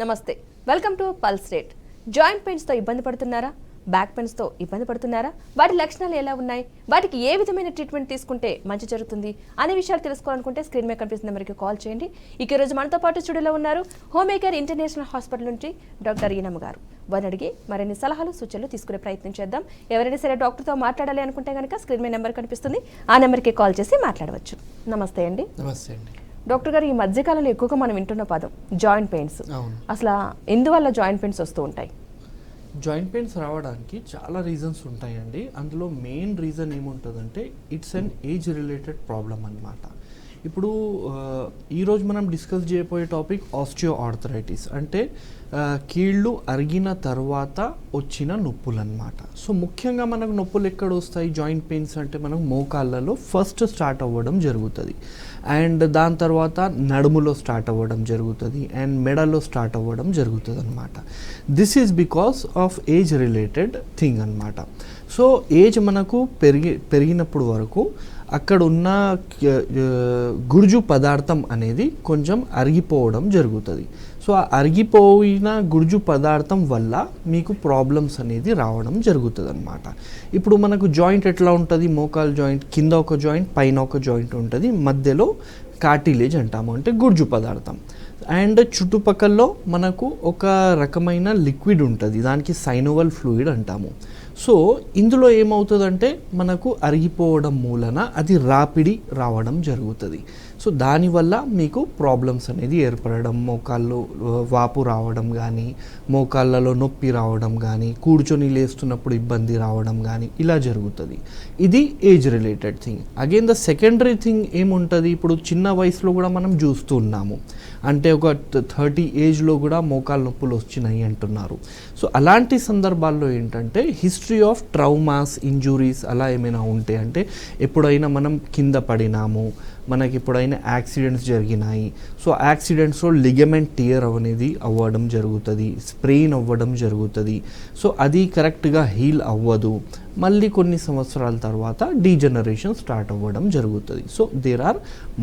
నమస్తే, welcome to pulse rate. Joint పెయిన్స్తో ఇబ్బంది పడుతున్నారా? బ్యాక్ పెయిన్స్తో ఇబ్బంది పడుతున్నారా? వాటి లక్షణాలు ఎలా ఉన్నాయి? వాటికి ఏ విధమైన ట్రీట్మెంట్ తీసుకుంటే మంచి జరుగుతుంది అనే విషయాలు తెలుసుకోవాలనుకుంటే స్క్రీన్ మీద కనిపిస్తున్న నెంబర్కి కాల్ చేయండి. ఈ రోజు మనతో పాటు స్టూడియోలో ఉన్నారు హోమ్మేకర్ ఇంటర్నేషనల్ హాస్పిటల్ నుంచి డాక్టర్ ఈనమ్మ గారు. వారిని అడిగి మరిన్ని సలహాలు సూచనలు తీసుకునే ప్రయత్నం చేద్దాం. ఎవరైనా సరే డాక్టర్తో మాట్లాడాలి అనుకుంటే కనుక స్క్రీన్ మీద నెంబర్ కనిపిస్తుంది, ఆ నెంబర్కి కాల్ చేసి మాట్లాడవచ్చు. నమస్తే అండి. నమస్తే అండి. డాక్టర్ గారు, ఈ మధ్యకాలంలో ఎక్కువగా మనం వింటున్న పదం జాయింట్ పెయిన్స్. అసలు ఎందువల్ల జాయింట్ పెయిన్స్ వస్తూ ఉంటాయి? జాయింట్ పెయిన్స్ రావడానికి చాలా రీజన్స్ ఉంటాయండి. అందులో మెయిన్ రీజన్ ఏముంటుందంటే it's an age related problem అన్నమాట. ఇప్పుడు ఈరోజు మనం డిస్కస్ చేయబోయే టాపిక్ ఆస్టియో ఆర్థరైటిస్, అంటే కీళ్ళు అరిగిన తర్వాత వచ్చిన నొప్పులు అన్నమాట. సో ముఖ్యంగా మనకు నొప్పులు ఎక్కడ వస్తాయి? జాయింట్ పెయిన్స్ అంటే మనకు మోకాళ్ళలో ఫస్ట్ స్టార్ట్ అవ్వడం జరుగుతుంది, అండ్ దాని తర్వాత నడుములో స్టార్ట్ అవ్వడం జరుగుతుంది, అండ్ మెడలో స్టార్ట్ అవ్వడం జరుగుతుంది అనమాట. This is because of age related thing అనమాట. సో ఏజ్ మనకు పెరిగినప్పుడు వరకు అక్కడ ఉన్న గుర్జు పదార్థం అనేది కొంచెం అరిగిపోవడం జరుగుతుంది. సో ఆ అరిగిపోయిన గుర్జు పదార్థం వల్ల మీకు ప్రాబ్లమ్స్ అనేది రావడం జరుగుతుంది అనమాట. ఇప్పుడు మనకు జాయింట్ ఎట్లా ఉంటుంది? మోకాల్ జాయింట్ కింద ఒక జాయింట్, పైన ఒక జాయింట్ ఉంటుంది, మధ్యలో కార్టిలేజ్ అంటాము, అంటే గుర్జు పదార్థం. అండ్ చుట్టుపక్కల మనకు ఒక రకమైన లిక్విడ్ ఉంటుంది, దానికి సైనోవల్ ఫ్లూయిడ్ అంటాము. సో ఇందులో ఏమవుతుందంటే మనకు అరిగిపోవడం మూలన అది రాపిడి రావడం జరుగుతుంది. సో దానివల్ల మీకు ప్రాబ్లమ్స్ అనేది ఏర్పడడం, మోకాళ్ళు వాపు రావడం కానీ, మోకాళ్ళలో నొప్పి రావడం కానీ, కూర్చొని లేస్తున్నప్పుడు ఇబ్బంది రావడం కానీ ఇలా జరుగుతుంది. ఇది age related thing. Again the secondary thing ఏముంటుంది? ఇప్పుడు చిన్న వయసులో కూడా మనం చూస్తూ ఉన్నాము, అంటే ఒక 30 ఏజ్లో కూడా మోకాళ్ళ నొప్పులు వచ్చినాయి అంటున్నారు. సో అలాంటి సందర్భాల్లో ఏంటంటే హిస్టరీ ఆఫ్ ట్రౌమాస్, ఇంజురీస్ అలా ఏమైనా ఉంటే, అంటే ఎప్పుడైనా మనం కింద పడినాము, మనకి ఎప్పుడైనా యాక్సిడెంట్స్ జరిగినాయి, సో యాక్సిడెంట్స్లో లిగమెంట్ టియర్ అనేది అవ్వడం జరుగుతుంది, స్ప్రెయిన్ అవ్వడం జరుగుతుంది. సో అది కరెక్ట్గా హీల్ అవ్వదు, మళ్ళీ కొన్ని సంవత్సరాల తర్వాత డీజనరేషన్ స్టార్ట్ అవ్వడం జరుగుతుంది. So there are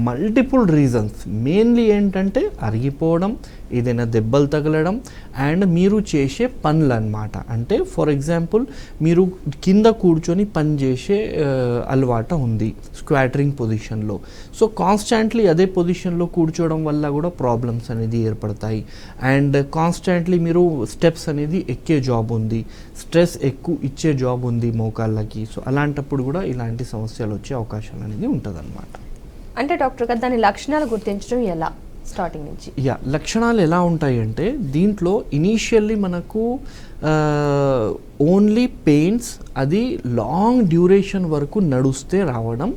multiple reasons. Mainly ఏంటంటే అరిగిపోవడం, ఏదైనా దెబ్బలు తగలడం, అండ్ మీరు చేసే పనులు అన్నమాట. అంటే ఫర్ ఎగ్జాంపుల్ మీరు కింద కూర్చొని పని చేసే అలవాటు ఉంది స్క్వాటరింగ్ పొజిషన్లో. సో కాన్స్టాంట్లీ అదే పొజిషన్లో కూర్చోవడం వల్ల కూడా ప్రాబ్లమ్స్ అనేది ఏర్పడతాయి. అండ్ కాన్స్టాంట్లీ మీరు స్టెప్స్ అనేది ఎక్కే జాబ్ ఉంది, స్ట్రెస్ ఎక్కువ ఇచ్చే జాబ్ ఉంది మోకాళ్ళకి. సో అలాంటప్పుడు కూడా ఇలాంటి సమస్యలు వచ్చే అవకాశాలు అనేది ఉంటుంది అనమాట. అంటే డాక్టర్ గారు, దాని లక్షణాలు గుర్తించడం ఎలా? స్టార్టింగ్ నుంచి లక్షణాలు ఎలా ఉంటాయి అంటే, దీంట్లో ఇనీషియల్లీ మనకు ఓన్లీ పెయిన్స్ అది లాంగ్ డ్యూరేషన్ వరకు నడుస్తే రావడం,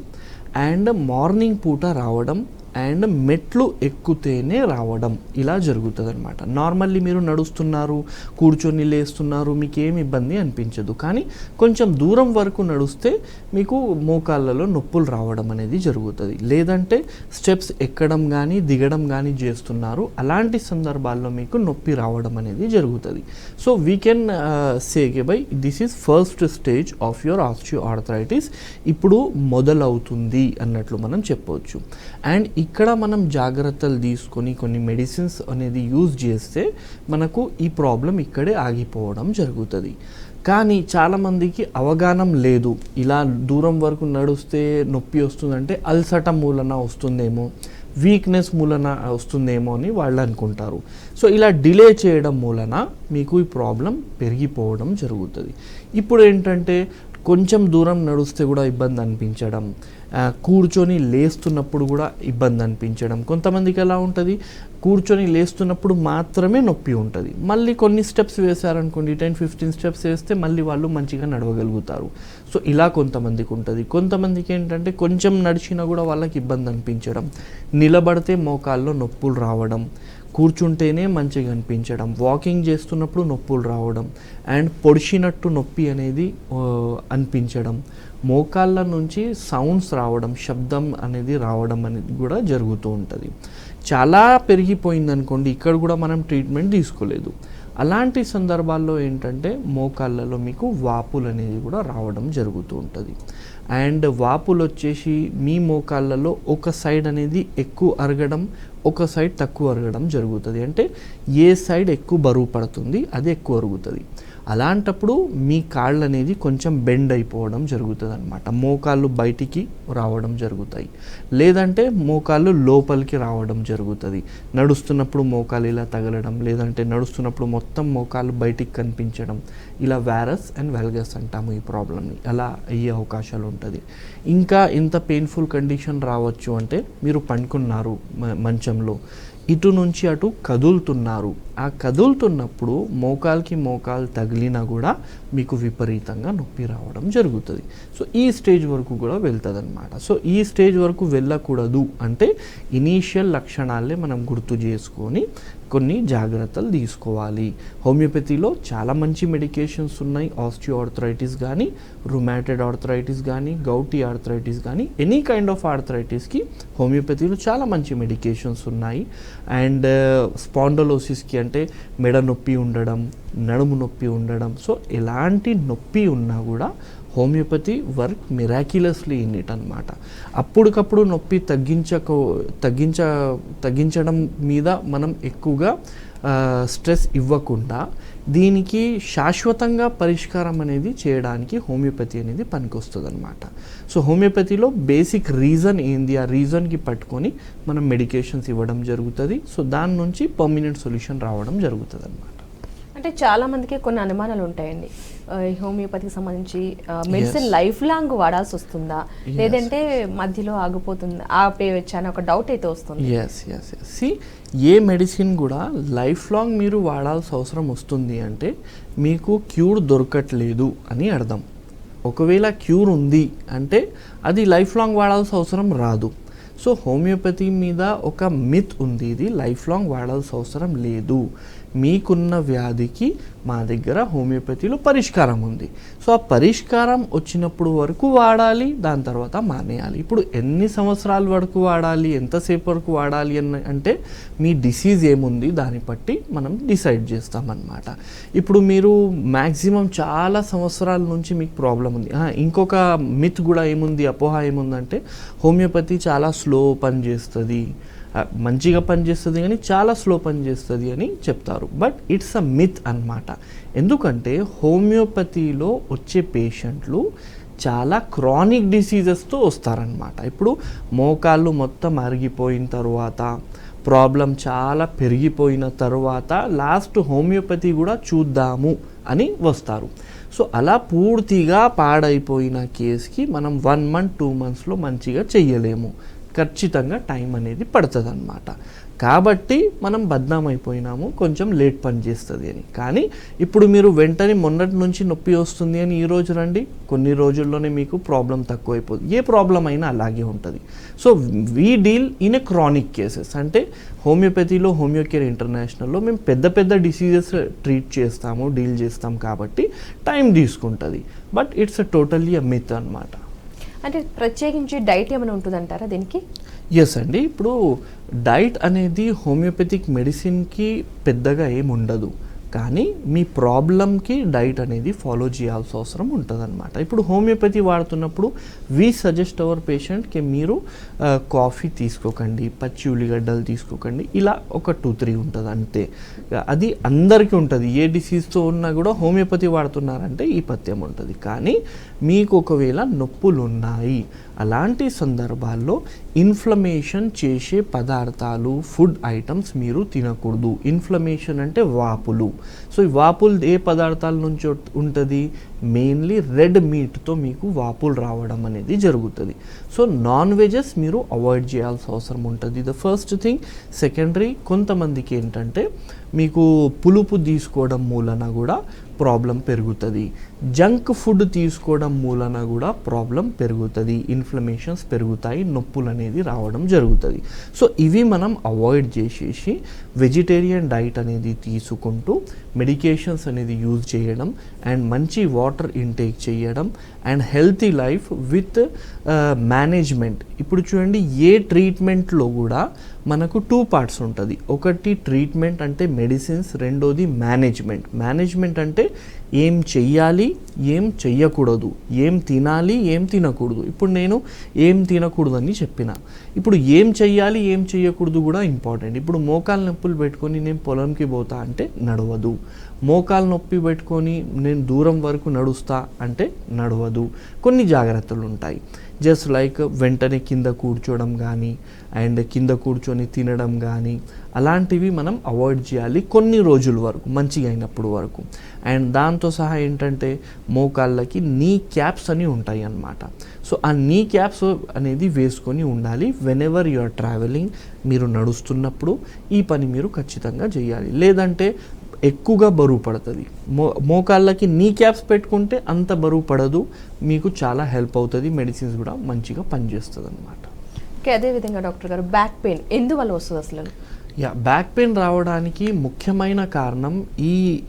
అండ్ మార్నింగ్ పూట రావడం, అండ్ మెట్లు ఎక్కుతేనే రావడం, ఇలా జరుగుతుంది అనమాట. నార్మల్లీ మీరు నడుస్తున్నారు, కూర్చొని లేస్తున్నారు, మీకు ఏమి ఇబ్బంది అనిపించదు. కానీ కొంచెం దూరం వరకు నడుస్తే మీకు మోకాళ్ళలో నొప్పులు రావడం అనేది జరుగుతుంది. లేదంటే స్టెప్స్ ఎక్కడం కానీ దిగడం కానీ చేస్తున్నారు, అలాంటి సందర్భాల్లో మీకు నొప్పి రావడం అనేది జరుగుతుంది. So we can say by this is first stage of your osteo arthritis, ఇప్పుడు మొదలవుతుంది అన్నట్లు మనం చెప్పవచ్చు. అండ్ ఇక్కడ మనం జాగ్రత్తలు తీసుకొని కొన్ని మెడిసిన్స్ అనేది యూజ్ చేస్తే మనకు ఈ ప్రాబ్లం ఇక్కడే ఆగిపోవడం జరుగుతుంది. కానీ చాలామందికి అవగాహన లేదు, ఇలా దూరం వరకు నడుస్తే నొప్పి వస్తుందంటే అల్సట మూలన వస్తుందేమో, వీక్నెస్ మూలన వస్తుందేమో అని వాళ్ళు అనుకుంటారు. సో ఇలా డిలే చేయడం మూలన మీకు ఈ ప్రాబ్లం పెరిగిపోవడం జరుగుతుంది. ఇప్పుడు ఏంటంటే కొంచెం దూరం నడుస్తే కూడా ఇబ్బంది అనిపించడం, కూర్చొని లేస్తున్నప్పుడు కూడా ఇబ్బంది అనిపించడం. కొంతమందికి ఎలా ఉంటుంది, కూర్చొని లేస్తున్నప్పుడు మాత్రమే నొప్పి ఉంటుంది, మళ్ళీ కొన్ని స్టెప్స్ వేశారనుకోండి, 10-15 స్టెప్స్ వేస్తే మళ్ళీ వాళ్ళు మంచిగా నడవగలుగుతారు. సో ఇలా కొంతమందికి ఉంటుంది. కొంతమందికి ఏంటంటే కొంచెం నడిచినా కూడా వాళ్ళకి ఇబ్బంది అనిపించడం, నిలబడితే మోకాల్లో నొప్పులు రావడం, కూర్చుంటేనే మంచిగా అనిపించడం, వాకింగ్ చేస్తున్నప్పుడు నొప్పులు రావడం, అండ్ పొడిచినట్టు నొప్పి అనేది అనిపించడం, మోకాళ్ళ నుంచి సౌండ్స్ రావడం, శబ్దం అనేది రావడం అనేది కూడా జరుగుతూ ఉంటుంది. చాలా పెరిగిపోయింది అనుకోండి, ఇక్కడ కూడా మనం ట్రీట్మెంట్ తీసుకోలేదు. అలాంటి సందర్భాల్లో ఏంటంటే మోకాళ్ళలో మీకు వాపులు అనేది కూడా రావడం జరుగుతూ ఉంటుంది. అండ్ వాపులు వచ్చేసి మీ మోకాళ్ళలో ఒక సైడ్ అనేది ఎక్కువ అరగడం, ఒక సైడ్ తక్కువ అరగడం జరుగుతుంది. అంటే ఏ సైడ్ ఎక్కువ బరువు పడుతుంది అది ఎక్కువ అరుగుతుంది. అలాంటప్పుడు మీ కాళ్ళు అనేది కొంచెం బెండ్ అయిపోవడం జరుగుతుంది అనమాట. మోకాళ్ళు బయటికి రావడం జరుగుతాయి, లేదంటే మోకాళ్ళు లోపలికి రావడం జరుగుతుంది. నడుస్తున్నప్పుడు మోకాలు ఇలా తగలడం, లేదంటే నడుస్తున్నప్పుడు మొత్తం మోకాళ్ళు బయటికి కనిపించడం, ఇలా వారస్ అండ్ వెల్గస్ అంటాము ఈ ప్రాబ్లమ్ని. అలా అయ్యే అవకాశాలు ఉంటుంది. ఇంకా ఇంత పెయిన్ఫుల్ కండిషన్ రావచ్చు అంటే మీరు పండుకున్నారు మంచంలో, ఇటు నుంచి అటు కదులుతున్నారు. ఆ కదులుతున్నప్పుడు మోకాలుకి మోకాలు తగిలినా కూడా మీకు విపరీతంగా నొప్పి రావడం జరుగుతుంది. సో ఈ స్టేజ్ వరకు కూడా వెళ్తుంది అనమాట. సో ఈ స్టేజ్ వరకు వెళ్ళకూడదు అంటే ఇనీషియల్ లక్షణాలే మనం గుర్తు చేసుకొని కొన్ని జాగ్రత్తలు తీసుకోవాలి. హోమియోపతిలో చాలా మంచి మెడికేషన్స్ ఉన్నాయి. ఆస్టియోఆర్థరైటిస్ కానీ, రుమాటెడ్ ఆర్థరైటిస్ కానీ, గౌటీ ఆర్థరైటిస్ కానీ, ఎనీ కైండ్ ఆఫ్ ఆర్థరైటిస్కి హోమియోపతిలో చాలా మంచి మెడికేషన్స్ ఉన్నాయి. అండ్ స్పాండలోసిస్కి అంటే మెడ నొప్పి ఉండడం, నడుము నొప్పి ఉండడం, సో ఎలాంటి నొప్పి ఉన్నా కూడా homeopathy work miraculously in it అనమాట. అప్పటికప్పుడు నొప్పి తగ్గించడం మీద మనం ఎక్కువగా స్ట్రెస్ ఇవ్వకుండా దీనికి శాశ్వతంగా పరిష్కారం అనేది చేయడానికి హోమియోపతి అనేది పనికొస్తుంది అనమాట. సో హోమియోపతిలో బేసిక్ రీజన్ ఏంది, ఆ రీజన్కి పట్టుకొని మనం మెడికేషన్స్ ఇవ్వడం జరుగుతుంది. సో దాని నుంచి పర్మనెంట్ సొల్యూషన్ రావడం జరుగుతుంది అనమాట. అంటే చాలా మందికి కొన్ని అనుమానాలు ఉంటాయండి. ఈ హోమియోపతికి సంబంధించి మెడిసిన్ లైఫ్ లాంగ్ వాడాల్సి వస్తుందా, లేదంటే మధ్యలో ఆగిపోతుందా, ఆపేయచ్చా అని ఒక డౌట్ అయితే వస్తుంది. సి ఏ మెడిసిన్ కూడా లైఫ్ లాంగ్ మీరు వాడాల్సిన అవసరం వస్తుంది అంటే మీకు క్యూర్ దొరకట్లేదు అని అర్థం. ఒకవేళ క్యూర్ ఉంది అంటే అది లైఫ్ లాంగ్ వాడాల్సిన అవసరం రాదు. సో హోమియోపతి మీద ఒక మిత్ ఉంది, ఇది లైఫ్ లాంగ్ వాడాల్సిన అవసరం లేదు, మీకున్న వ్యాధికి మా దగ్గర హోమియోపతిలో పరిష్కారం ఉంది. సో ఆ పరిష్కారం వచ్చినప్పుడు వరకు వాడాలి, దాని తర్వాత మానేయాలి. ఇప్పుడు ఎన్ని సంవత్సరాల వరకు వాడాలి, ఎంతసేపు వరకు వాడాలి అంటే మీ డిసీజ్ ఏముంది దాన్ని బట్టి మనం డిసైడ్ చేస్తామన్నమాట. ఇప్పుడు మీరు మ్యాక్సిమం చాలా సంవత్సరాల నుంచి మీకు ప్రాబ్లం ఉంది. ఇంకొక మిత్ కూడా ఏముంది, అపోహ ఏముందంటే హోమియోపతి చాలా స్లో పని చేస్తుంది, మంచిగా పనిచేస్తుంది కానీ చాలా స్లో పనిచేస్తుంది అని చెప్తారు. బట్ ఇట్స్ అ మిత్ అన్నమాట. ఎందుకంటే హోమియోపతిలో వచ్చే పేషెంట్లు చాలా క్రానిక్ డిసీజెస్తో వస్తారనమాట. ఇప్పుడు మోకాళ్ళు మొత్తం అరిగిపోయిన తర్వాత, ప్రాబ్లం చాలా పెరిగిపోయిన తర్వాత లాస్ట్ హోమియోపతి కూడా చూద్దాము అని వస్తారు. సో అలా పూర్తిగా పాడైపోయిన కేసుకి మనం 1 month 2 monthsలో మంచిగా చెయ్యలేము, ఖచ్చితంగా టైం అనేది పడుతుంది అన్నమాట. కాబట్టి మనం బద్నాం అయిపోయినాము, కొంచెం లేట్ పని చేస్తుంది అని. కానీ ఇప్పుడు మీరు వెంటనే మొన్నటి నుంచి నొప్పి వస్తుంది అని ఈరోజు రండి, కొన్ని రోజుల్లోనే మీకు ప్రాబ్లం తక్కువైపోతుంది. ఏ ప్రాబ్లం అయినా అలాగే ఉంటుంది. So we deal in a chronic cases. అంటే హోమియోపతిలో, హోమియోకేర్ ఇంటర్నేషనల్లో మేము పెద్ద పెద్ద డిసీజెస్ ట్రీట్ చేస్తాము, డీల్ చేస్తాం కాబట్టి టైం తీసుకుంటుంది. But it's totally a myth అన్నమాట. అంటే ప్రత్యేకించి డైట్ ఏమైనా ఉంటుందంటారా దీనికి? ఎస్ అండి. ఇప్పుడు డైట్ అనేది హోమియోపతిక్ మెడిసిన్కి పెద్దగా ఏమి ఉండదు, కానీ మీ ప్రాబ్లంకి డైట్ అనేది ఫాలో చేయాల్సిన అవసరం ఉంటుంది అనమాట. ఇప్పుడు హోమియోపతి వాడుతున్నప్పుడు వీ సజెస్ట్ అవర్ పేషెంట్కి మీరు కాఫీ తీసుకోకండి, పచ్చి ఉల్లిగడ్డలు తీసుకోకండి, ఇలా ఒక 2-3 ఉంటుంది అంతే. అది అందరికీ ఉంటుంది, ఏ డిసీజ్తో ఉన్నా కూడా హోమియోపతి వాడుతున్నారంటే ఈ పథ్యం ఉంటుంది. కానీ మీకు ఒకవేళ నొప్పులు ఉన్నాయి, అలాంటి సందర్భాల్లో ఇన్ఫ్లమేషన్ చేసే పదార్థాలు, ఫుడ్ ఐటమ్స్ మీరు తినకూడదు. ఇన్ఫ్లమేషన్ అంటే వాపులు. సో ఈ వాపులు ఏ పదార్థాల నుంచి ఉంటుంది? మెయిన్లీ రెడ్ మీట్తో మీకు వాపులు రావడం అనేది జరుగుతుంది. సో నాన్ వెజెస్ మీరు అవాయిడ్ చేయాల్సిన అవసరం ఉంటుంది, ద ఫస్ట్ థింగ్. సెకండరీ, కొంతమందికి ఏంటంటే మీకు పులుపు తీసుకోవడం మూలన కూడా ప్రాబ్లం పెరుగుతుంది, జంక్ ఫుడ్ తీసుకోవడం మూలన కూడా ప్రాబ్లం పెరుగుతుంది, ఇన్ఫ్లమేషన్స్ పెరుగుతాయి, నొప్పులు అనేది రావడం జరుగుతుంది. సో ఇవి మనం అవాయిడ్ చేసేసి వెజిటేరియన్ డైట్ అనేది తీసుకుంటూ మెడికేషన్స్ అనేది యూజ్ చేయడం అండ్ మంచి వాటర్ ఇంటేక్ చేయడం and healthy life with management. ఇప్పుడు చూడండి, ఏ ట్రీట్మెంట్లో కూడా మనకు 2 parts ఉంటుంది. ఒకటి ట్రీట్మెంట్ అంటే మెడిసిన్స్, రెండోది మేనేజ్మెంట్. మేనేజ్మెంట్ అంటే ఏం చెయ్యాలి, ఏం చెయ్యకూడదు, ఏం తినాలి, ఏం తినకూడదు. ఇప్పుడు నేను ఏం తినకూడదని చెప్పిన. ఇప్పుడు ఏం చెయ్యాలి, ఏం చెయ్యకూడదు కూడా ఇంపార్టెంట్. ఇప్పుడు మోకాలు నొప్పులు పెట్టుకొని నేను పొలంకి పోతా అంటే నడవదు. మోకాలు నొప్పి పెట్టుకొని నేను దూరం వరకు నడుస్తా అంటే నడవదు. కొన్ని జాగ్రత్తలు ఉంటాయి. జస్ట్ లైక్ వెంటనే కింద కూర్చోవడం కానీ అండ్ కింద కూర్చొని తినడం కానీ అలాంటివి మనం అవాయిడ్ చేయాలి కొన్ని రోజుల వరకు, మంచిగా అయినప్పుడు వరకు. అండ్ దాంతో సహా ఏంటంటే మోకాళ్ళకి నీ క్యాప్స్ అని ఉంటాయి అన్నమాట. సో ఆ నీ క్యాప్స్ అనేది వేసుకొని ఉండాలి. వెనెవర్ యు ఆర్ ట్రావెలింగ్, మీరు నడుస్తున్నప్పుడు ఈ పని మీరు ఖచ్చితంగా చేయాలి. లేదంటే ఎక్కువగా బరువు పడుతుంది. మోకాళ్ళకి నీ క్యాప్స్ పెట్టుకుంటే అంత బరువు పడదు, మీకు చాలా హెల్ప్ అవుతుంది. మెడిసిన్స్ కూడా మంచిగా పనిచేస్తుంది అన్నమాట. ఓకే, అదేవిధంగా డాక్టర్ గారు బ్యాక్ పెయిన్ ఎందువల్ల వస్తుంది అసలు? బ్యాక్ పెయిన్ రావడానికి ముఖ్యమైన కారణం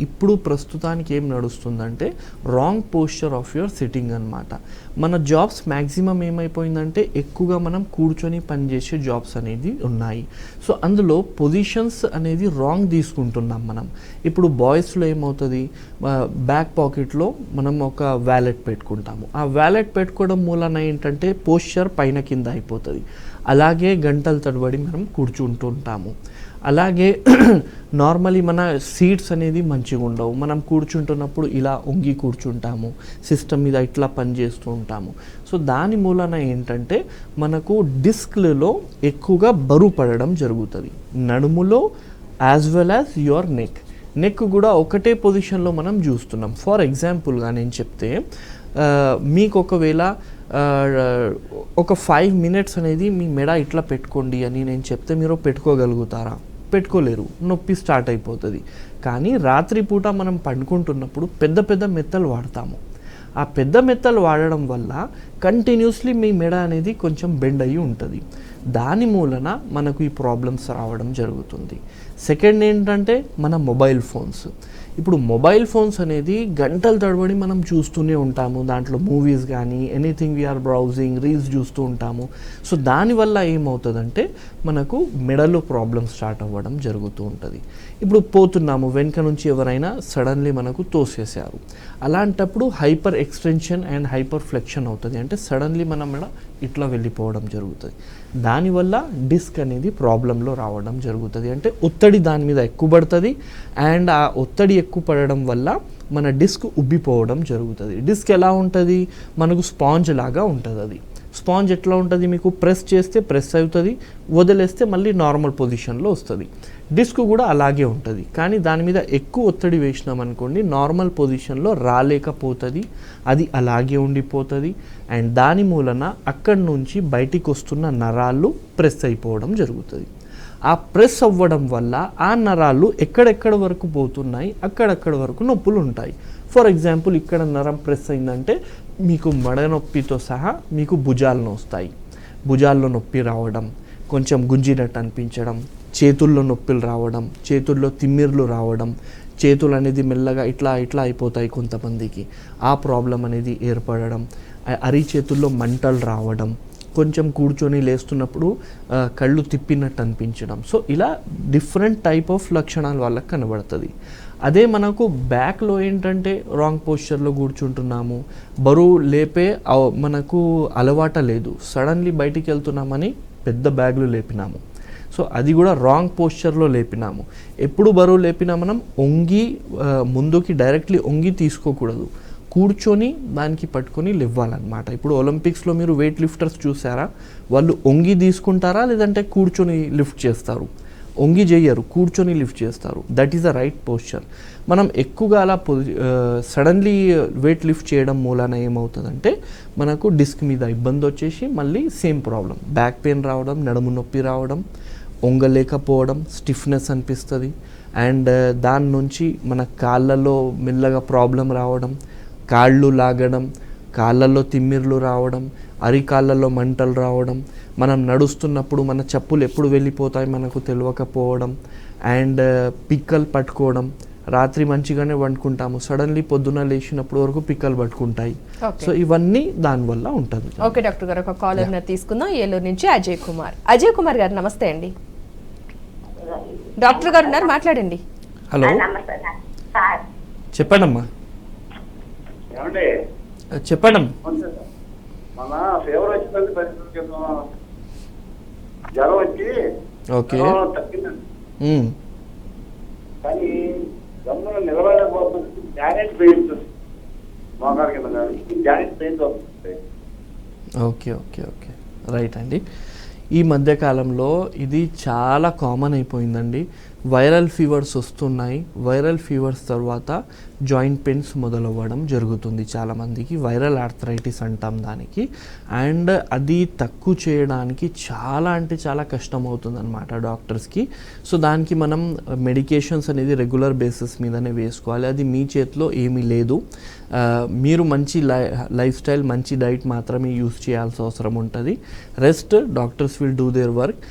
ఇప్పుడు ప్రస్తుతానికి ఏం నడుస్తుందంటే wrong posture of your sitting అన్నమాట. మన జాబ్స్ మ్యాక్సిమం ఏమైపోయిందంటే ఎక్కువగా మనం కూర్చొని పనిచేసే జాబ్స్ అనేది ఉన్నాయి. సో అందులో పొజిషన్స్ అనేది రాంగ్ తీసుకుంటున్నాం మనం. ఇప్పుడు బాయ్స్లో ఏమవుతుంది, బ్యాక్ పాకెట్లో మనం ఒక వ్యాలెట్ పెట్టుకుంటాము. ఆ వ్యాలెట్ పెట్టుకోవడం మూలన ఏంటంటే పోస్చర్ పైన కింద అయిపోతుంది. అలాగే గంటల తడబడి మనం కూర్చుంటుంటాము. అలాగే నార్మలీ మన సీట్స్ అనేది మంచిగా ఉండవు. మనం కూర్చుంటున్నప్పుడు ఇలా వంగి కూర్చుంటాము, సిస్టమ్ మీద ఇట్లా పనిచేస్తూ ఉంటాము. సో దాని మూలన ఏంటంటే మనకు డిస్క్లలో ఎక్కువగా బరువు పడడం జరుగుతుంది, నడుములో as well as your neck కూడా ఒకటే పొజిషన్లో మనం చూస్తున్నాం. ఫర్ ఎగ్జాంపుల్గా నేను చెప్తే, మీకు ఒకవేళ ఒక 5 minutes అనేది మీ మెడ ఇట్లా పెట్టుకోండి అని నేను చెప్తే మీరు పెట్టుకోగలుగుతారా? పెట్టుకోలేరు, నొప్పి స్టార్ట్ అయిపోతుంది. కానీ రాత్రిపూట మనం పండుకుంటున్నప్పుడు పెద్ద పెద్ద మెత్తలు వాడతాము. ఆ పెద్ద మెత్తలు వాడడం వల్ల కంటిన్యూస్లీ మీ మెడ అనేది కొంచెం బెండ్ అయ్యి ఉంటుంది. దాని మూలన మనకు ఈ ప్రాబ్లమ్స్ రావడం జరుగుతుంది. సెకండ్ ఏంటంటే మన మొబైల్ ఫోన్స్. ఇప్పుడు మొబైల్ ఫోన్స్ అనేది గంటల తడబడి మనం చూస్తూనే ఉంటాము. దాంట్లో మూవీస్ కానీ ఎనీథింగ్ వీఆర్ బ్రౌజింగ్, రీల్స్ చూస్తూ ఉంటాము. సో దానివల్ల ఏమవుతుందంటే మనకు మెడలో ప్రాబ్లమ్ స్టార్ట్ అవ్వడం జరుగుతూ ఉంటుంది. ఇప్పుడు పోతున్నాము, వెనుక నుంచి ఎవరైనా సడన్లీ మనకు తోసేశారు. అలాంటప్పుడు hyper extension and hyper flexion అవుతుంది. అంటే సడన్లీ మన మెడ ఇట్లా వెళ్ళిపోవడం జరుగుతుంది. దానివల్ల డిస్క్ అనేది ప్రాబ్లంలో రావడం జరుగుతుంది. అంటే ఒత్తిడి దాని మీద ఎక్కువ పడుతుంది అండ్ ఆ ఒత్తిడి ఎక్కువ పడడం వల్ల మన డిస్క్ ఉబ్బిపోవడం జరుగుతుంది. డిస్క్ ఎలా ఉంటుంది, మనకు స్పాంజ్ లాగా ఉంటుంది. అది స్పాంజ్ ఎట్లా ఉంటుంది, మీకు ప్రెస్ చేస్తే ప్రెస్ అవుతుంది, వదిలేస్తే మళ్ళీ నార్మల్ పొజిషన్లో వస్తుంది. డిస్క్ కూడా అలాగే ఉంటుంది. కానీ దాని మీద ఎక్కువ ఒత్తిడి వేసినాం అనుకోండి, నార్మల్ పొజిషన్లో రాలేకపోతుంది, అది అలాగే ఉండిపోతుంది. అండ్ దాని మూలన అక్కడి నుంచి బయటికి వస్తున్న నరాలు ప్రెస్ అయిపోవడం జరుగుతుంది. ఆ ప్రెస్ అవ్వడం వల్ల ఆ నరాలు ఎక్కడెక్కడ వరకు పోతున్నాయి, అక్కడక్కడ వరకు నొప్పులు ఉంటాయి. ఫర్ ఎగ్జాంపుల్, ఇక్కడ నరం ప్రెస్ అయిందంటే మీకు మెడ నొప్పితో సహా మీకు భుజాలు నొస్తాయి. భుజాల్లో నొప్పి రావడం, కొంచెం గుంజినట్టు అనిపించడం, చేతుల్లో నొప్పులు రావడం, చేతుల్లో తిమ్మిర్లు రావడం, చేతులు అనేది మెల్లగా ఇట్లా ఇట్లా అయిపోతాయి కొంతమందికి. ఆ ప్రాబ్లం అనేది ఏర్పడడం, అరిచేతుల్లో మంటలు రావడం, కొంచెం కూర్చొని లేస్తున్నప్పుడు కళ్ళు తిప్పినట్టు అనిపించడం. సో ఇలా డిఫరెంట్ టైప్ ఆఫ్ లక్షణాలు వాళ్ళకి కనబడుతుంది. అదే మనకు బ్యాక్లో ఏంటంటే రాంగ్ పోస్చర్లో కూర్చుంటున్నాము, బరువు లేపే మనకు అలవాట లేదు, సడన్లీ బయటికి వెళ్తున్నామని పెద్ద బ్యాగులు లేపినాము. సో అది కూడా రాంగ్ పోస్చర్లో లేపినాము. ఎప్పుడు బరువు లేపినా మనం వంగి ముందుకి డైరెక్ట్లీ వంగి తీసుకోకూడదు, కూర్చొని దానికి పట్టుకొని లేవ్వాలన్నమాట. ఇప్పుడు ఒలింపిక్స్లో మీరు వెయిట్ లిఫ్టర్స్ చూసారా, వాళ్ళు వంగి తీసుకుంటారా లేదంటే కూర్చొని లిఫ్ట్ చేస్తారు? వంగి చేయరు, కూర్చొని లిఫ్ట్ చేస్తారు. That is the right posture. మనం ఎక్కువగా అలా సడన్లీ వెయిట్ లిఫ్ట్ చేయడం మూలాన ఏమవుతుందంటే మనకు డిస్క్ మీద ఇబ్బంది వచ్చేసి మళ్ళీ సేమ్ ప్రాబ్లం, బ్యాక్ పెయిన్ రావడం, నడుము నొప్పి రావడం, వంగలేకపోవడం, స్టిఫ్నెస్ అనిపిస్తుంది. అండ్ దాని నుంచి మన కాళ్ళలో మెల్లగా ప్రాబ్లం రావడం, కాళ్ళు లాగడం, కాళ్ళల్లో తిమ్మిర్లు రావడం, అరికాళ్ళల్లో మంటలు రావడం, మనం నడుస్తున్నప్పుడు మన చెప్పులు ఎప్పుడు వెళ్ళిపోతాయి మనకు తెలియకపోవడం, అండ్ పిక్కలు పట్టుకోవడం. రాత్రి మంచిగానే వండుకుంటాము, సడన్లీ పొద్దున లేచినప్పుడు వరకు పిక్కలు పట్టుకుంటాయి. సో ఇవన్నీ దానివల్ల ఉంటుంది. ఓకే డాక్టర్ గారు, ఒక కాలర్ తీసుకుందాం. ఏలూరు నుంచి అజయ్ కుమార్. అజయ్ కుమార్ గారు నమస్తే అండి. డాక్టర్ గారు ఉన్నారు, మాట్లాడండి. హలో చెప్పండమ్మా. ఏమండి చెప్పండమ్మా. మన ఫీవర్ వచ్చిందండి 10 రోజుల క్రితం. జ్వరం వచ్చి ఓకే. తగ్గిందండి, కానీ గమ్మున నిలబడలేకపోతుంది. జాయింట్ పెయిన్స్ మోకాల కింద జాయింట్ పెయిన్స్ వస్తుంది. ఓకే ఓకే ఓకే రైట్ అండి. ఈ మధ్యకాలంలో ఇది చాలా కామన్ అయిపోయిందండి. వైరల్ ఫీవర్స్ వస్తున్నాయి. వైరల్ ఫీవర్స్ తర్వాత జాయింట్ పెయిన్స్ మొదలవ్వడం జరుగుతుంది చాలామందికి. వైరల్ ఆర్థరైటిస్ అంటాం దానికి. అండ్ అది తక్కువ చేయడానికి చాలా అంటే చాలా కష్టం అవుతుంది అనమాట డాక్టర్స్కి. సో దానికి మనం మెడికేషన్స్ అనేది రెగ్యులర్ బేసిస్ మీదనే వేసుకోవాలి. అది మీ చేతిలో ఏమీ లేదు. మీరు మంచి లైఫ్ స్టైల్, మంచి డైట్ మాత్రమే యూస్ చేయాల్సిన అవసరం ఉంటుంది. Rest doctors will do their work.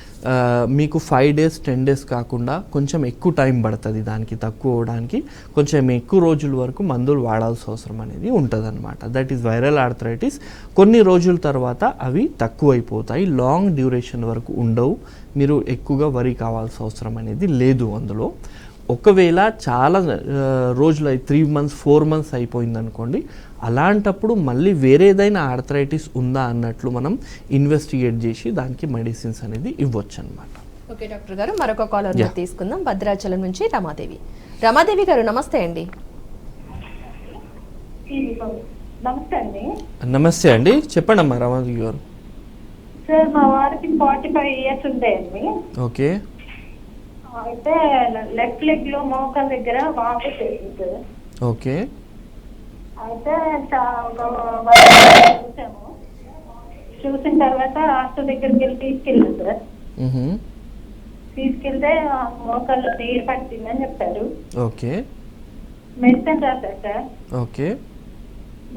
మీకు 5 days 10 days కాకుండా కొంచెం ఎక్కువ టైం పడుతుంది దానికి తక్కువ అవడానికి. కొంచెం ఎక్కువ రోజుల వరకు మందులు వాడాల్సిన అవసరం అనేది ఉంటుంది అనమాట. That is viral arthritis. కొన్ని రోజుల తర్వాత అవి తక్కువ అయిపోతాయి, లాంగ్ డ్యూరేషన్ వరకు ఉండవు. మీరు ఎక్కువగా వరి కావాల్సిన అవసరం అనేది లేదు అందులో. ఒకవేళ చాలా రోజులు 3 months 4 months అయిపోయింది అనుకోండి, అలాంటప్పుడు మళ్ళీ వేరేదైనా ఆర్థరైటిస్ ఉందా అన్నట్లు మనం ఇన్వెస్టిగేట్ చేసి దానికి మెడిసిన్స్ అనేది ఇవ్వచ్చు అనమాట. ఓకే డాక్టర్ గారు, మరొక కాలర్ తీసుకుందాం. భద్రాచలం నుంచి రమాదేవి. రమాదేవి గారు నమస్తే అండి. నమస్తే అండి, చెప్పండి అమ్మా రమాదేవి గారు. సార్ మా వారికి 45 years ఉంటాయండి. ఓకే. అయితే లెఫ్ట్ లెగ్ లో మోకాల దగ్గర వాపు చేసింది సార్. ఓకే. అయితే చూసిన తర్వాత డాక్టర్ దగ్గరికి వెళ్ళి తీసుకెళ్ళాను సార్. తీసుకెళ్తే మోకాల్లో నీరు పట్టిందని చెప్పారు. ఓకే. మెడిసిన్ రాశారు సార్. ఓకే.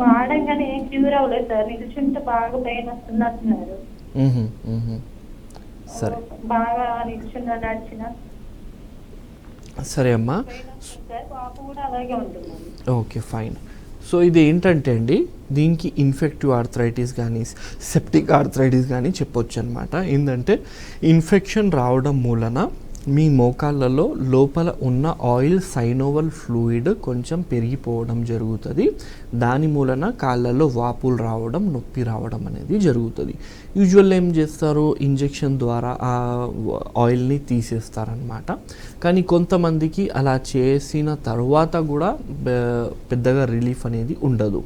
వాడంగానే ఏం క్యూర్ అవ్వలేదు సార్. నిల్చుంటే బాగా పెయిన్ వస్తుంది అంటున్నారు. సరే, బాగా నిల్చున్నా నడిచిన సరే అమ్మా. సార్ వాపు కూడా అలాగే ఉంటుంది. Okay fine. సో ఇది ఏంటంటే అండి, దీనికి ఇన్ఫెక్టివ్ ఆర్థరైటిస్ కానీ సెప్టిక్ ఆర్థరైటిస్ కానీ చెప్పొచ్చు అనమాట. ఏంటంటే ఇన్ఫెక్షన్ రావడం మూలన మీ మోకాళ్ళలో లోపల ఉన్న ఆయిల్ సైనోవల్ ఫ్లూయిడ్ కొంచెం పెరిగిపోవడం జరుగుతుంది. దాని మూలన కాళ్ళలో వాపులు రావడం, నొప్పి రావడం అనేది జరుగుతుంది. యూజువల్ ఏం చేస్తారు, ఇంజెక్షన్ ద్వారా ఆ ఆయిల్ని తీసేస్తారనమాట. కానీ కొంతమందికి అలా చేసిన తర్వాత కూడా పెద్దగా రిలీఫ్ అనేది ఉండదు.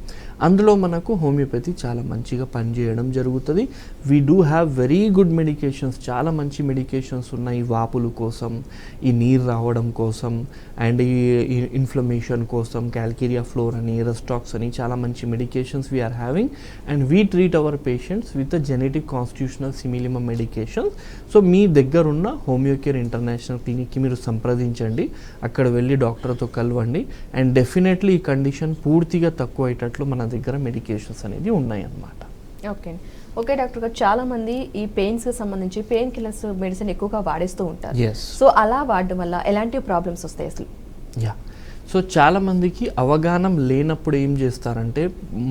అందులో మనకు హోమియోపతి చాలా మంచిగా పనిచేయడం జరుగుతుంది. We do have very good medications. చాలా మంచి మెడికేషన్స్ ఉన్నాయి వాపుల కోసం, ఈ నీరు రావడం కోసం, అండ్ ఈ ఇన్ఫ్లమేషన్ కోసం. క్యాల్కేరియా ఫ్లోర్ అని, రెస్టాక్స్ అని చాలా మంచి medications we are having. And we treat our patients with genetic constitutional similimum medications. So మీ దగ్గరున్న హోమియోకేర్ ఇంటర్నేషనల్ క్లినిక్కి మీరు సంప్రదించండి. అక్కడ వెళ్ళి డాక్టర్తో కలవండి. అండ్ డెఫినెట్లీ ఈ కండిషన్ పూర్తిగా తక్కువ అయ్యేటట్లు మన దగ్గర మెడికేషన్స్ అనేది ఉన్నాయి అన్నమాట. ఓకే ఓకే డాక్టర్ గారు, చాలా మంది ఈ పెయిన్స్ కి సంబంధించి పెయిన్ కిల్లర్స్ మెడిసిన్ ఎక్కువగా వాడేస్తూ ఉంటారు. సో అలా వాడడం వల్ల ఎలాంటి ప్రాబ్లమ్స్ వస్తాయి అసలు? సో చాలామందికి అవగాహన లేనప్పుడు ఏం చేస్తారంటే,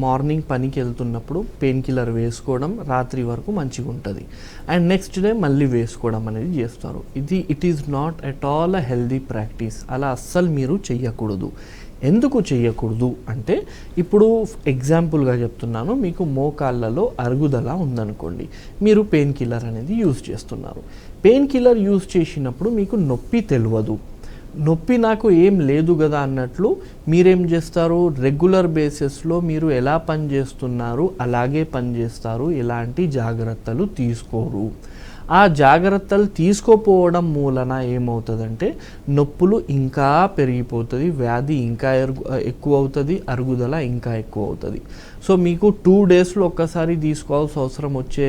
మార్నింగ్ పనికి వెళ్తున్నప్పుడు పెయిన్ కిల్లర్ వేసుకోవడం, రాత్రి వరకు మంచిగా ఉంటుంది, అండ్ నెక్స్ట్ డే మళ్ళీ వేసుకోవడం అనేది చేస్తారు. It is not at all a healthy practice. అలా అస్సలు మీరు చెయ్యకూడదు. ఎందుకు చెయ్యకూడదు అంటే, ఇప్పుడు ఎగ్జాంపుల్గా చెప్తున్నాను, మీకు మోకాళ్ళలో అరుగుదల ఉందనుకోండి, మీరు పెయిన్ కిల్లర్ అనేది యూజ్ చేస్తున్నారు. పెయిన్ కిల్లర్ యూజ్ చేసినప్పుడు మీకు నొప్పి తెలియదు. నొప్పి నాకు ఏం లేదు కదా అన్నట్లు మీరేం చేస్తారు, రెగ్యులర్ బేసిస్లో మీరు ఎలా పని చేస్తున్నారు అలాగే పని చేస్తారు, ఎలాంటి జాగ్రత్తలు తీసుకోరు. ఆ జాగ్రత్తలు తీసుకోపోవడం మూలన ఏమవుతుందంటే నొప్పులు ఇంకా పెరిగిపోతుంది, వ్యాధి ఇంకా ఎక్కువ అవుతుంది, అరుగుదల ఇంకా ఎక్కువ అవుతుంది. సో మీకు 2 daysలో ఒక్కసారి తీసుకోవాల్సిన అవసరం వచ్చే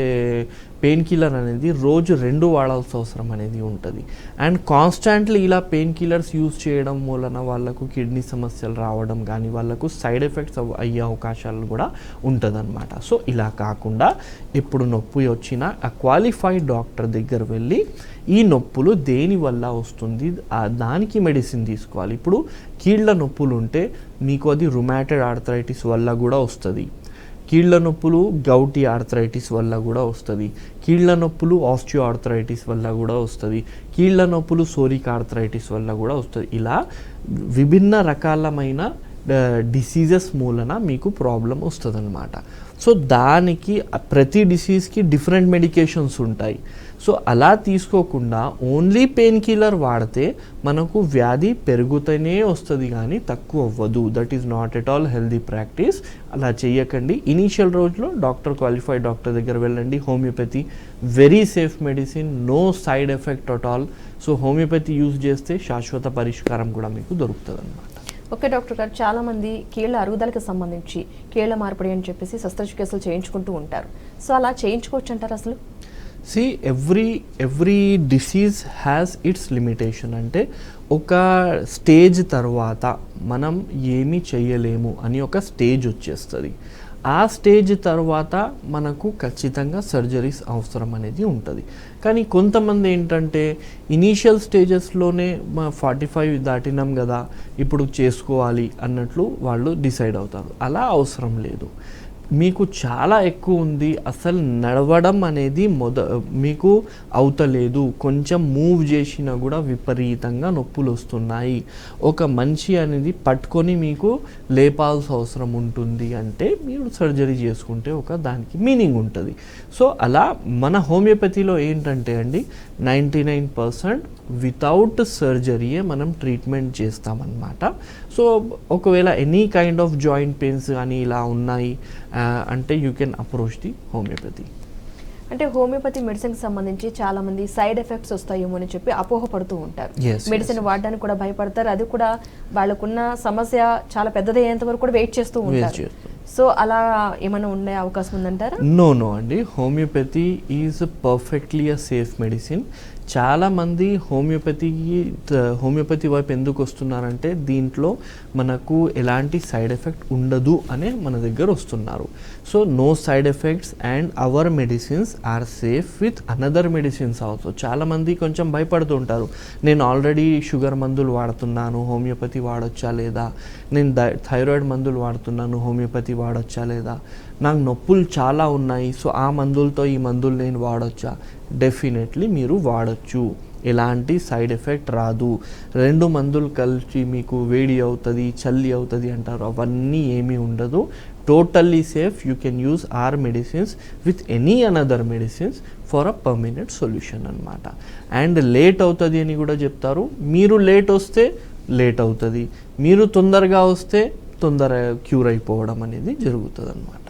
పెయిన్ కిల్లర్ అనేది రోజు 2 వాడాల్సిన అవసరం అనేది ఉంటుంది. అండ్ కాన్స్టాంట్లీ ఇలా పెయిన్ కిల్లర్స్ యూజ్ చేయడం వలన వాళ్ళకు కిడ్నీ సమస్యలు రావడం కానీ, వాళ్ళకు సైడ్ ఎఫెక్ట్స్ అయ్యే అవకాశాలు కూడా ఉంటుందన్నమాట. సో ఇలా కాకుండా ఎప్పుడు నొప్పి వచ్చినా ఆ క్వాలిఫైడ్ డాక్టర్ దగ్గర వెళ్ళి ఈ నొప్పులు దేని వల్ల వస్తుంది దానికి మెడిసిన్ తీసుకోవాలి. ఇప్పుడు కీళ్ళ నొప్పులు ఉంటే మీకు అది రుమాటెడ్ ఆర్థరైటిస్ వల్ల కూడా వస్తుంది. కీళ్ళ నొప్పులు గౌటీ ఆర్థరైటిస్ వల్ల కూడా వస్తుంది. కీళ్ళ నొప్పులు ఆస్టియో ఆర్థరైటిస్ వల్ల కూడా వస్తుంది. కీళ్ళ నొప్పులు సోరిక్ ఆర్థరైటిస్ వల్ల కూడా వస్తుంది. ఇలా విభిన్న రకాలమైన డిసీజెస్ మూలన మీకు ప్రాబ్లం వస్తుందన్నమాట. సో దానికి ప్రతి డిసీజ్కి డిఫరెంట్ మెడికేషన్స్ ఉంటాయి. సో అలా తీసుకోకుండా ఓన్లీ పెయిన్ కిల్లర్ వాడితే మనకు వ్యాధి పెరుగుతూనే వస్తుంది కానీ తక్కువ అవ్వదు. That is not at all healthy practice. అలా చేయకండి. ఇనీషియల్ రోజులో క్వాలిఫైడ్ డాక్టర్ దగ్గర వెళ్ళండి. Homeopathy very safe medicine, no side effect at all. So homeopathy use చేస్తే శాశ్వత పరిష్కారం కూడా మీకు దొరుకుతుంది అన్నమాట. ఓకే డాక్టర్ గారు, చాలామంది కీళ్ళ అరుగుదలకు సంబంధించి కీళ్ళ మార్పిడి అని చెప్పేసి శస్త్రచికిత్సలు చేయించుకుంటూ ఉంటారు. సో అలా చేయించుకోవచ్చు అంటారు అసలు? See, every disease has its limitation. అంటే ఒక స్టేజ్ తర్వాత మనం ఏమీ చేయలేము అని ఒక స్టేజ్ వచ్చేస్తుంది. ఆ స్టేజ్ తర్వాత మనకు ఖచ్చితంగా సర్జరీస్ అవసరం అనేది ఉంటుంది. కానీ కొంతమంది ఏంటంటే ఇనీషియల్ స్టేజెస్లోనే 45 దాటినాం కదా ఇప్పుడు చేసుకోవాలి అన్నట్లు వాళ్ళు డిసైడ్ అవుతారు. అలా అవసరం లేదు. మీకు చాలా ఎక్కువ ఉంది, అసలు నడవడం అనేది మీకు అవుతలేదు, కొంచెం మూవ్ చేసినా కూడా విపరీతంగా నొప్పులు వస్తున్నాయి, ఒక మనిషి అనేది పట్టుకొని మీకు లేపాల్సిన అవసరం ఉంటుంది అంటే మీరు సర్జరీ చేసుకుంటే దానికి మీనింగ్ ఉంటుంది. సో అలా మన హోమియోపతిలో ఏంటంటే అండి 99% వితౌట్ సర్జరీయే మనం ట్రీట్మెంట్ చేస్తామన్నమాట. సో ఒకవేళ any kind of joint pains కానీ ఇలా ఉన్నాయి అంటే you can approach the homeopathy. అంటే హోమియోపతి మెడిసిన్కి సంబంధించి చాలా మంది సైడ్ ఎఫెక్ట్స్ వస్తాయేమో అని చెప్పి అపోహపడుతూ ఉంటారు. మెడిసిన్ వాడడానికి కూడా భయపడతారు. అది కూడా వాళ్ళకున్న సమస్య చాలా పెద్దదయ్యేంత వరకు కూడా వెయిట్ చేస్తూ ఉంటారు. సో అలా ఏమైనా ఉండే అవకాశం ఉందంటారా? నో అండి, homeopathy is perfectly a safe medicine. చాలామంది హోమియోపతి వైపు ఎందుకు వస్తున్నారంటే దీంట్లో మనకు ఎలాంటి సైడ్ ఎఫెక్ట్ ఉండదు అనే మన దగ్గర వస్తున్నారు. So no side effects and our medicines are safe with another medicines also. చాలామంది కొంచెం భయపడుతూ ఉంటారు, నేను ఆల్రెడీ షుగర్ మందులు వాడుతున్నాను, హోమియోపతి వాడొచ్చా లేదా, నేను థైరాయిడ్ మందులు వాడుతున్నాను, హోమియోపతి వాడొచ్చా లేదా, నాకు నొప్పులు చాలా ఉన్నాయి, సో ఆ మందులతో ఈ మందులు నేను వాడొచ్చా? డెఫినెట్లీ మీరు వాడచ్చు, ఎలాంటి సైడ్ ఎఫెక్ట్ రాదు. 2 మందులు కలిసి మీకు వేడి అవుతుంది, చల్లి అవుతుంది అంటారు, అవన్నీ ఏమీ ఉండదు. Totally safe. You can use our medicines with any another medicines for a permanent solution అనమాట. అండ్ లేట్ అవుతుంది అని కూడా చెప్తారు. మీరు లేట్ వస్తే లేట్ అవుతుంది, మీరు తొందరగా వస్తే తొందరగా క్యూర్ అయిపోవడం అనేది జరుగుతుంది అనమాట.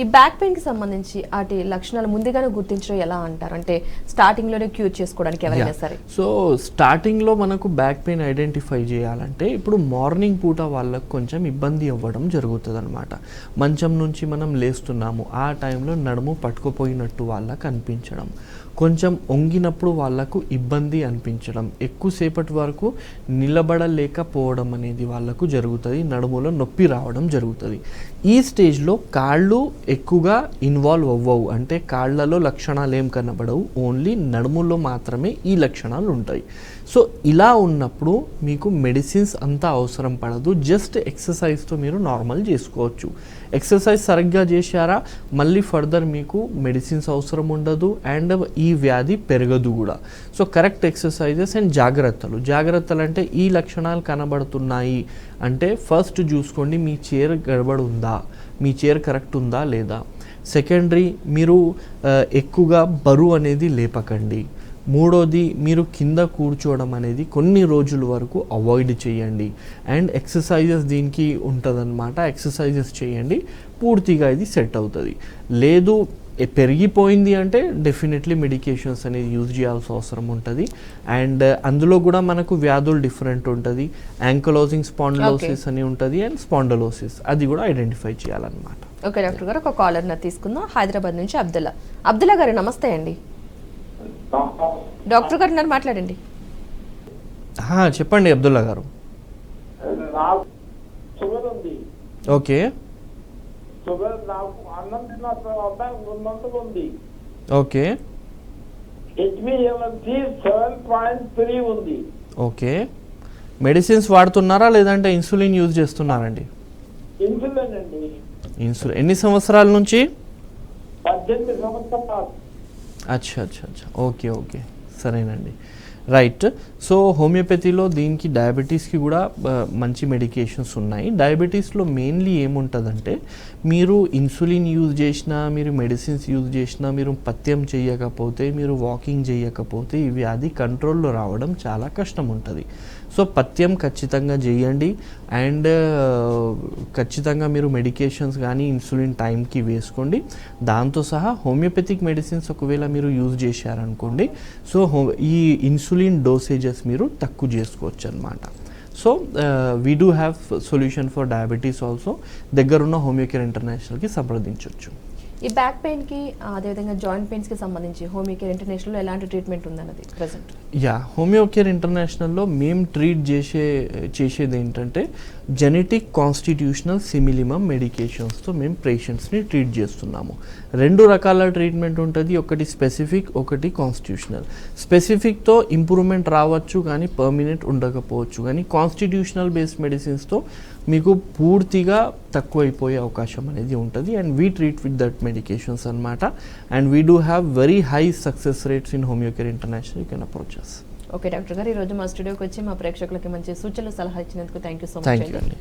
ఈ బ్యాక్ పెయిన్కి సంబంధించి వాటి లక్షణాలు ముందుగానే గుర్తించడం ఎలా అంటారు? అంటే స్టార్టింగ్లోనే క్యూర్ చేసుకోవడానికి ఎవరైనా సరే. సో స్టార్టింగ్లో మనకు బ్యాక్ పెయిన్ ఐడెంటిఫై చేయాలంటే ఇప్పుడు మార్నింగ్ పూట వాళ్ళకు కొంచెం ఇబ్బంది అవ్వడం జరుగుతుంది అనమాట. మంచం నుంచి మనం లేస్తున్నాము, ఆ టైంలో నడుము పట్టుకుపోయినట్టు వాళ్ళకు అనిపించడం, కొంచెం వంగినప్పుడు వాళ్ళకు ఇబ్బంది అనిపించడం, ఎక్కువసేపటి వరకు నిలబడలేకపోవడం అనేది వాళ్ళకు జరుగుతుంది, నడుములో నొప్పి రావడం జరుగుతుంది. ఈ స్టేజ్లో కాళ్ళు ఎక్కువగా ఇన్వాల్వ్ అవ్వవు, అంటే కాళ్ళలో లక్షణాలు ఏం కనబడవు, ఓన్లీ నడుములో మాత్రమే ఈ లక్షణాలు ఉంటాయి. సో ఇలా ఉన్నప్పుడు మీకు మెడిసిన్స్ అంతా అవసరం పడదు, జస్ట్ ఎక్సర్సైజ్తో మీరు నార్మల్ చేసుకోవచ్చు. ఎక్సర్సైజ్ సరిగ్గా చేశారా మళ్ళీ ఫర్దర్ మీకు మెడిసిన్స్ అవసరం ఉండదు అండ్ ఈ వ్యాధి పెరగదు కూడా. సో కరెక్ట్ ఎక్సర్సైజెస్ అండ్ జాగ్రత్తలు అంటే ఈ లక్షణాలు కనబడుతున్నాయి అంటే ఫస్ట్ చూసుకోండి మీ చైర్ గడబడి ఉందా, మీ చైర్ కరెక్ట్ ఉందా లేదా. సెకండరీ, మీరు ఎక్కువగా బరువు అనేది లేపకండి. మూడోది, మీరు కింద కూర్చోవడం అనేది కొన్ని రోజుల వరకు అవాయిడ్ చేయండి. అండ్ ఎక్సర్సైజెస్ దీనికి ఉంటుందన్నమాట, ఎక్సర్సైజెస్ చేయండి, పూర్తిగా ఇది సెట్ అవుతుంది. లేదు పెరిగిపోయింది అంటే డెఫినెట్లీ మెడికేషన్స్ అనేది యూజ్ చేయాల్సిన అవసరం ఉంటుంది. అండ్ అందులో కూడా మనకు వ్యాధులు డిఫరెంట్ ఉంటుంది. యాంకలోజింగ్ స్పాండిలోసిస్ అని ఉంటుంది అండ్ స్పాండిలోసిస్, అది కూడా ఐడెంటిఫై చేయాలన్నమాట. ఓకే డాక్టర్ గారు, ఒక కాలర్ని తీసుకుందాం. హైదరాబాద్ నుంచి అబ్దుల్లా గారు నమస్తే అండి. డాక్టర్ గారు ఉన్నారు, మాట్లాడండి. చెప్పండి అబ్దుల్లా గారు. షుగర్ ఉంది. ఓకే. షుగర్ నాకు అన్నం తిన్న తర్వాత ఉన్నందుకు ఉంది. ఓకే. HbA1c 7.3 ఉంది. ఓకే. మెడిసిన్స్ వాడుతున్నారా లేదంటే ఇన్సులిన్ యూజ్ చేస్తున్నారండి? ఇన్సులిన్ అండి. ఇన్సులిన్ ఎన్ని సంవత్సరాల నుంచి? 18 సంవత్సరాలు. అచ్చా. ఓకే సరేనండి. రైట్. సో హోమియోపతిలో దీనికి డయాబెటీస్కి కూడా మంచి మెడికేషన్స్ ఉన్నాయి. డయాబెటీస్లో మెయిన్లీ ఏముంటుందంటే మీరు ఇన్సులిన్ యూజ్ చేసినా, మీరు మెడిసిన్స్ యూజ్ చేసినా, మీరు పథ్యం చేయకపోతే, మీరు వాకింగ్ చేయకపోతే ఈ వ్యాధి కంట్రోల్లో రావడం చాలా కష్టం ఉంటుంది. సో పథ్యం ఖచ్చితంగా చేయండి అండ్ ఖచ్చితంగా మీరు మెడికేషన్స్ కానీ ఇన్సులిన్ టైంకి వేసుకోండి. దాంతో సహా హోమియోపతిక్ మెడిసిన్స్ ఒకవేళ మీరు యూజ్ చేశారనుకోండి, సో ఈ ఇన్సులిన్ డోసేజెస్ మీరు తక్కువ చేసుకోవచ్చు అనమాట. So we do have solution for diabetes also. దగ్గరున్న హోమియోకేర్ ఇంటర్నేషనల్కి సంప్రదించవచ్చు. ఈ బ్యాక్ పెయిన్కి అదేవిధంగా జాయింట్ పెయిన్స్కి సంబంధించి హోమియోకేర్ ఇంటర్నేషనల్లో ఎలాంటి ట్రీట్మెంట్ ఉందన్నది ప్రజెంట్? హోమియోకేర్ ఇంటర్నేషనల్లో మేము ట్రీట్ చేసేది ఏంటంటే జెనెటిక్ కాన్స్టిట్యూషనల్ సిమిలిమమ్ మెడికేషన్స్తో మేము పేషెంట్స్ని ట్రీట్ చేస్తున్నాము. 2 రకాల ట్రీట్మెంట్ ఉంటుంది, ఒకటి స్పెసిఫిక్, ఒకటి కాన్స్టిట్యూషనల్. స్పెసిఫిక్తో ఇంప్రూవ్మెంట్ రావచ్చు కానీ పర్మనెంట్ ఉండకపోవచ్చు, కానీ కాన్స్టిట్యూషనల్ బేస్డ్ మెడిసిన్స్తో మీకు పూర్తిగా తక్కువైపోయే అవకాశం అనేది ఉంటుంది. And we treat with that medications అనమాట. And we do have very high success rates in Homeocare International. You can approach us. Okay doctor గారు, ఈరోజు మా స్టూడియోకి వచ్చి మా ప్రేక్షకులకి మంచి సూచనలు, సలహా ఇచ్చినందుకు thank you so much. Thank you అండి.